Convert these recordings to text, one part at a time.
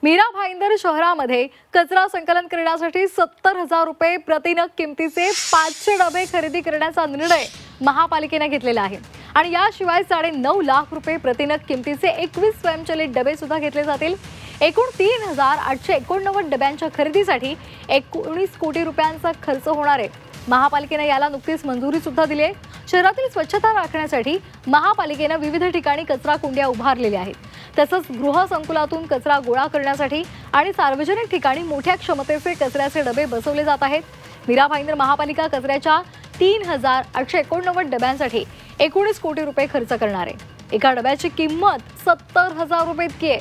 मीरा भाईंदर शहरामध्ये कचरा संकलन करण्यासाठी 70,000 रुपये प्रतिनग किमतीचे 500 डबे खरेदी करण्याचा निर्णय महापालिकेने घेतलेला आहे आणि याशिवाय 9.5 लाख रुपये प्रतिनग किमतीचे 21 स्वयंचलित डबे सुद्धा घेतले जातील। एकूण 3,889 डब्यांच्या खरेदीसाठी 19 कोटी रुपयांचा खर्च होणार आहे। महापालिकेने याला नुकतीच मंजुरी सुद्धा दिली आहे। शहरातील स्वच्छता राखण्यासाठी महापालिकेने विविध ठिकाणी कचरा कुंड्या उभारलेल्या आहेत। तसंच गृहसंकुलातून कचरा गोळा करण्यासाठी आणि सार्वजनिक ठिकाणी मोठ्या क्षमतेचे कचऱ्याचे डबे बसवले जात आहेत। मीरा भाईंदर महापालिका कचऱ्याच्या 3,889 डब्यांसाठी 19 कोटी रुपये खर्च करणार आहे। एका डब्याची किंमत 70,000 रुपये इतकी आहे।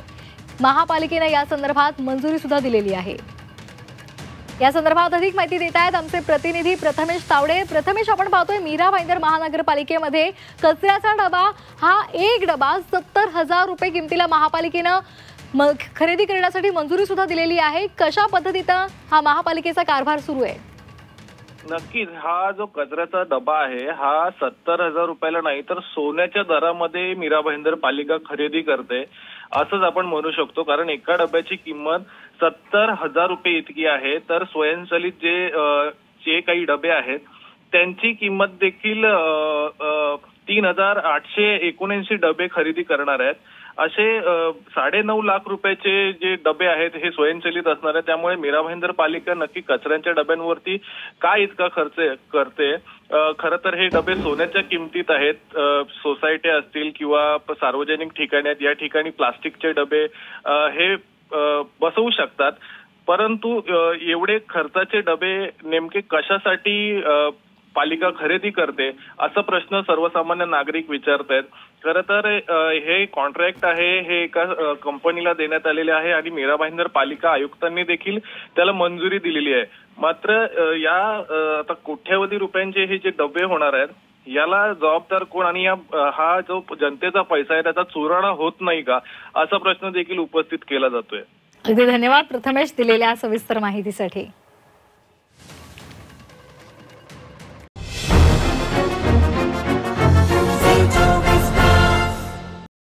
महापालिकेने या संदर्भात मंजुरी सुद्धा दिलेली आहे। या संदर्भात अधिक माहिती देत आहेत आमचे प्रतिनिधी प्रथमेश तावडे। प्रथमेश, आपण पाहतोय मीरा भाईंदर महानगरपालिकेमध्ये कचऱ्याचा डबा हा एक डबा 70,000 रुपये किमतीला महापालिकेने खरेदी करण्यासाठी मंजुरी सुद्धा दिलेली आहे। कशा पद्धतीने हा महापालिकेचा कारभार सुरू आहे? नक्कीच हा जो कचऱ्याचा डबा आहे हा 70,000 रुपयाला नाही तर सोन्याच्या दरामध्ये मीरा भाईंदर पालिका खरेदी करते असंच आपण म्हणू शकतो, कारण एका डब्याची किंमत 70,000 रुपये इतकी आहे। तर स्वयंचलित जे काही डबे आहेत त्यांची किंमत देखील 3,879 डबे खरेदी करणार आहेत। असे 9.5 लाख रुपयाचे जे डबे आहेत हे स्वयंचलित असणार आहे। त्यामुळे मीरा भाईंदर पालिका नक्की कचऱ्यांच्या डब्यांवरती काय इतका खर्च करते? खरं तर हे डबे सोन्याच्या किमतीत आहेत। सोसायटी असतील किंवा सार्वजनिक ठिकाणी आहेत, या ठिकाणी प्लास्टिकचे डबे हे बसवू शकतात, परंतु एवढे खर्चाचे डबे नेमके कशासाठी पालिका खरेदी करते असा प्रश्न सर्वसामान्य नागरिक विचारतायत। खरं तर हे कॉन्ट्रॅक्ट आहे हे एका कंपनीला देण्यात आलेले आहे आणि मीरा भाईंदर पालिका आयुक्तांनी देखील त्याला मंजुरी दिलेली आहे। मात्र या आता कोट्यवधी रुपयांचे हे जे डबे होणार आहेत याला जबाबदार कोण आणि हा जो जनतेचा पैसा आहे त्याचा चुराणा होत नाही का असा प्रश्न देखील उपस्थित केला जातोय। अगदी धन्यवाद प्रथमेश दिलेल्या सविस्तर माहितीसाठी।